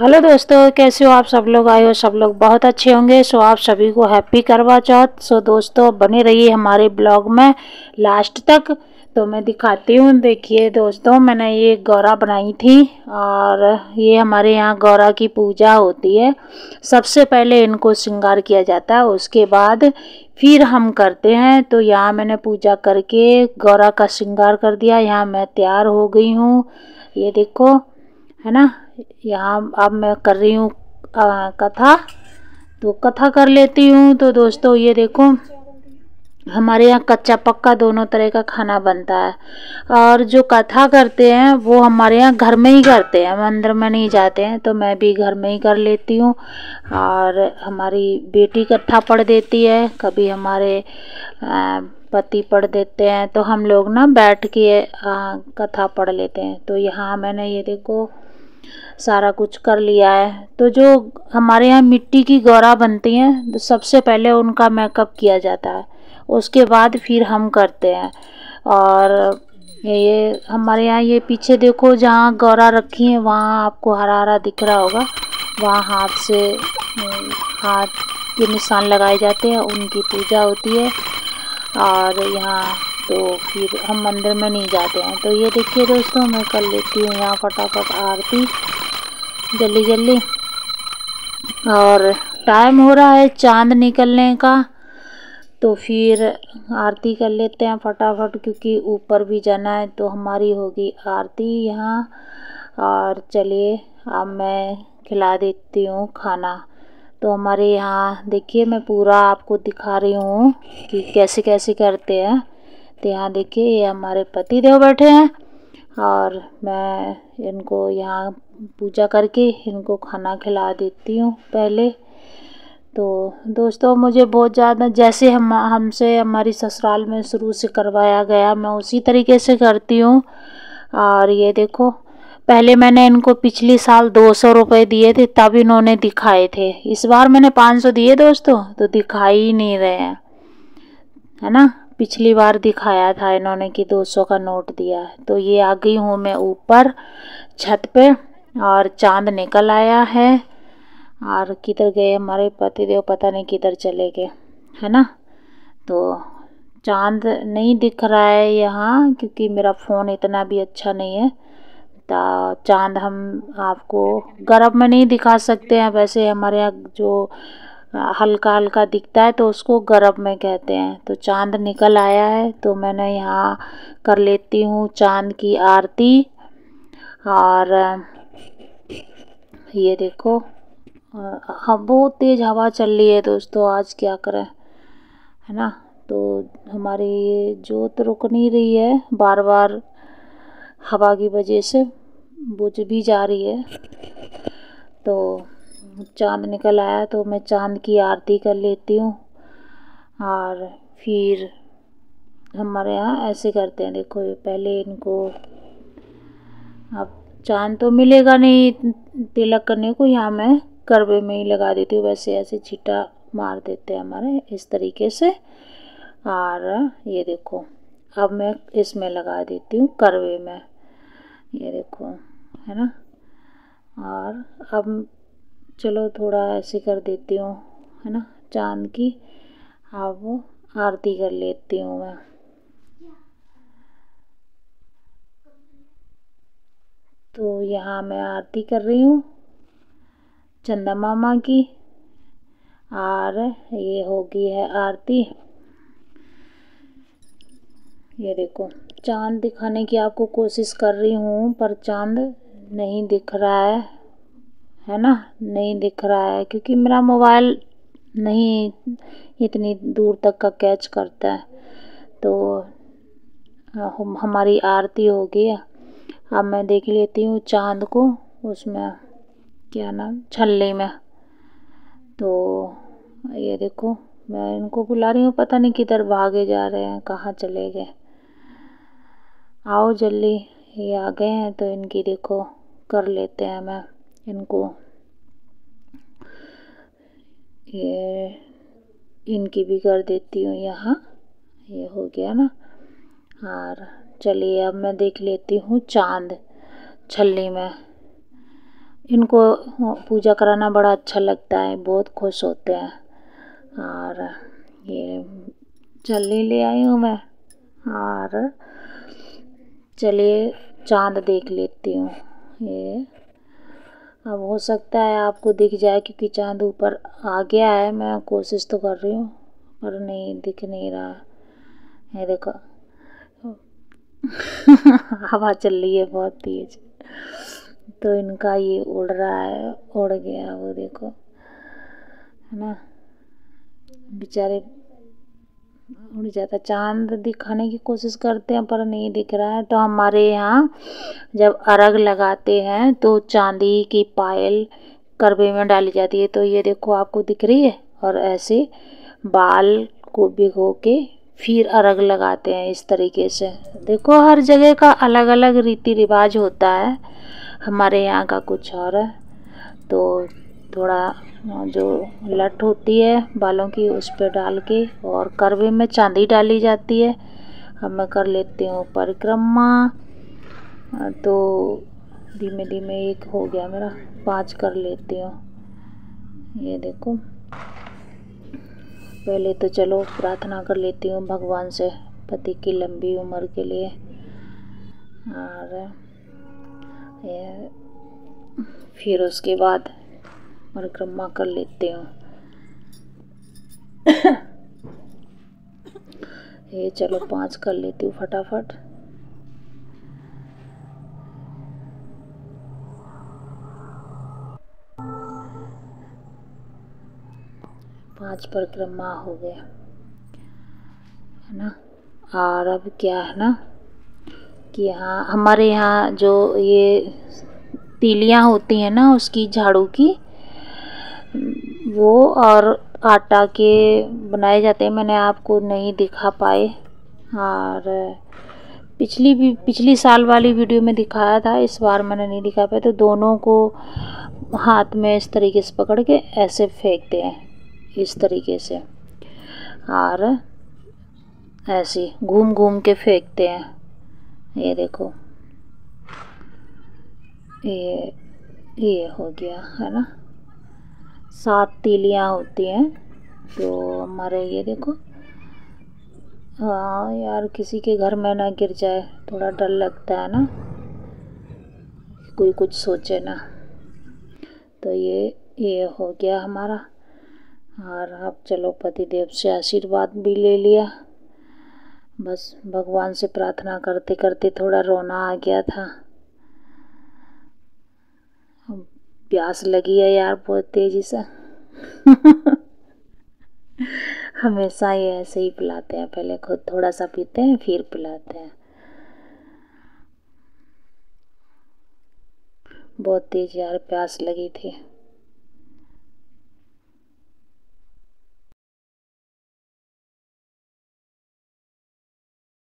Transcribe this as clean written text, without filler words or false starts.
Hello दोस्तों, कैसे हो आप सब लोग। आए हो सब लोग बहुत अच्छे होंगे। सो आप सभी को हैप्पी करवा चौथ। सो दोस्तों बने रहिए हमारे ब्लॉग में लास्ट तक। तो मैं दिखाती हूँ। देखिए दोस्तों, मैंने ये गौरा बनाई थी और ये हमारे यहाँ गौरा की पूजा होती है। सबसे पहले इनको श्रृंगार किया जाता है, उसके बाद फिर हम करते हैं। तो यहाँ मैंने पूजा करके गौरा का श्रृंगार कर दिया। यहाँ मैं तैयार हो गई हूँ, ये देखो, है ना। यहाँ अब मैं कर रही हूँ कथा। तो कथा कर लेती हूँ। तो दोस्तों ये देखो, हमारे यहाँ कच्चा पक्का दोनों तरह का खाना बनता है। और जो कथा करते हैं वो हमारे यहाँ घर में ही करते हैं, मंदिर में नहीं जाते हैं। तो मैं भी घर में ही कर लेती हूँ। और हमारी बेटी कथा पढ़ देती है, कभी हमारे पति पढ़ देते हैं। तो हम लोग ना बैठ के कथा पढ़ लेते हैं। तो यहाँ मैंने ये देखो सारा कुछ कर लिया है। तो जो हमारे यहाँ मिट्टी की गौरा बनती हैं, तो सबसे पहले उनका मेकअप किया जाता है, उसके बाद फिर हम करते हैं। और ये हमारे यहाँ ये पीछे देखो, जहाँ गौरा रखी है वहाँ आपको हरा हरा दिख रहा होगा, वहाँ हाथ के निशान लगाए जाते हैं, उनकी पूजा होती है। और यहाँ तो फिर हम मंदिर में नहीं जाते हैं। तो ये देखिए दोस्तों, मैं कर लेती हूँ यहाँ फटाफट आरती जल्दी जल्दी। और टाइम हो रहा है चांद निकलने का, तो फिर आरती कर लेते हैं फटाफट, क्योंकि ऊपर भी जाना है। तो हमारी होगी आरती यहाँ। और चलिए अब मैं खिला देती हूँ खाना। तो हमारे यहाँ देखिए, मैं पूरा आपको दिखा रही हूँ कि कैसे कैसे करते हैं। तो यहाँ देखिए, ये हमारे पति देव बैठे हैं और मैं इनको यहाँ पूजा करके इनको खाना खिला देती हूँ पहले। तो दोस्तों मुझे बहुत ज़्यादा, जैसे हमसे हमारी ससुराल में शुरू से करवाया गया, मैं उसी तरीके से करती हूँ। और ये देखो, पहले मैंने इनको पिछली साल 200 रुपये दिए थे, तब इन्होंने दिखाए थे। इस बार मैंने 500 दिए दोस्तों, तो दिखाई ही नहीं रहे हैं, है ना। पिछली बार दिखाया था इन्होंने कि 200 का नोट दिया है। तो ये आ गई हूँ मैं ऊपर छत पे, और चांद निकल आया है। और किधर गए हमारे पतिदेव, पता नहीं किधर चले गए, है ना। तो चांद नहीं दिख रहा है यहाँ, क्योंकि मेरा फ़ोन इतना भी अच्छा नहीं है। तो चांद हम आपको गर्भ में नहीं दिखा सकते हैं। वैसे हमारे यहाँ जो हल्का हल्का दिखता है तो उसको गर्भ में कहते हैं। तो चांद निकल आया है, तो मैंने यहाँ कर लेती हूँ चांद की आरती। और ये देखो, हाँ बहुत तेज़ हवा चल रही है दोस्तों, आज क्या करें, है ना। तो हमारी ये जोत रुक नहीं रही है, बार बार हवा की वजह से बुझ भी जा रही है। तो चांद निकल आया, तो मैं चांद की आरती कर लेती हूँ। और फिर हमारे यहाँ ऐसे करते हैं, देखो ये पहले इनको, अब चांद तो मिलेगा नहीं तिलक करने को, यहाँ मैं करवे में ही लगा देती हूँ। वैसे ऐसे छींटा मार देते हैं हमारे इस तरीके से। और ये देखो, अब मैं इसमें लगा देती हूँ करवे में, ये देखो, है ना। और अब चलो थोड़ा ऐसे कर देती हूँ, है ना, चांद की। अब आरती कर लेती हूँ मैं। तो यहाँ मैं आरती कर रही हूँ चंदा मामा की। और ये हो गई है आरती। ये देखो, चांद दिखाने की आपको कोशिश कर रही हूँ, पर चांद नहीं दिख रहा है ना, नहीं दिख रहा है, क्योंकि मेरा मोबाइल नहीं इतनी दूर तक का कैच करता है। तो हमारी आरती हो गई है। अब मैं देख लेती हूँ चांद को, उसमें क्या नाम, छल्ले में। तो ये देखो, मैं इनको बुला रही हूँ, पता नहीं किधर भागे जा रहे हैं, कहाँ चले गए। आओ जल्दी, ये आ गए हैं। तो इनकी देखो कर लेते हैं, मैं इनको, ये इनकी भी कर देती हूँ यहाँ। ये हो गया ना। और चलिए अब मैं देख लेती हूँ चांद छल्ली में। इनको पूजा कराना बड़ा अच्छा लगता है, बहुत खुश होते हैं। और ये छलनी ले आई हूँ मैं, और चलिए चांद देख लेती हूँ। ये अब हो सकता है आपको दिख जाए, क्योंकि चांद ऊपर आ गया है। मैं कोशिश तो कर रही हूँ पर नहीं, दिख नहीं रहा। ये देखो हवा चल रही है बहुत तेज, तो इनका ये उड़ रहा है, उड़ गया वो देखो, है ना, बेचारे उड़ जाता। चांद दिखाने की कोशिश करते हैं पर नहीं दिख रहा है। तो हमारे यहाँ जब अर्घ लगाते हैं तो चांदी की पायल करवे में डाली जाती है। तो ये देखो आपको दिख रही है, और ऐसे बाल को भिगो के फिर अर्घ लगाते हैं इस तरीके से। देखो हर जगह का अलग अलग रीति रिवाज होता है, हमारे यहाँ का कुछ और है। तो थोड़ा जो लट होती है बालों की उस पर डाल के, और करवे में चांदी डाली जाती है। अब मैं कर लेती हूँ परिक्रमा। तो धीमे धीमे एक हो गया मेरा, 5 कर लेती हूँ। ये देखो, पहले तो चलो प्रार्थना कर लेती हूँ भगवान से पति की लंबी उम्र के लिए। और ये फिर उसके बाद परिक्रमा कर लेती हूँ। ये चलो 5 कर लेती हूँ फटाफट। पांच परिक्रमा हो गया, है ना। और अब क्या है ना कि यहाँ हमारे यहाँ जो ये तीलियाँ होती हैं ना उसकी, झाड़ू की, वो और आटा के बनाए जाते हैं। मैंने आपको नहीं दिखा पाए, और पिछली साल वाली वीडियो में दिखाया था, इस बार मैंने नहीं दिखा पाया। तो दोनों को हाथ में इस तरीके से पकड़ के ऐसे फेंकते हैं, इस तरीके से, और ऐसे घूम घूम के फेंकते हैं। ये देखो, ये हो गया, है ना। 7 तीलियाँ होती हैं। तो हमारे ये देखो, हाँ यार, किसी के घर में ना गिर जाए, थोड़ा डर लगता है ना, कोई कुछ सोचे ना। तो ये हो गया हमारा। और अब चलो पतिदेव से आशीर्वाद भी ले लिया। बस भगवान से प्रार्थना करते करते थोड़ा रोना आ गया था। प्यास लगी है यार बहुत तेजी से। हमेशा ये ऐसे ही पिलाते हैं, पहले खुद थोड़ा सा पीते हैं फिर पिलाते हैं। बहुत तेज यार प्यास लगी थी।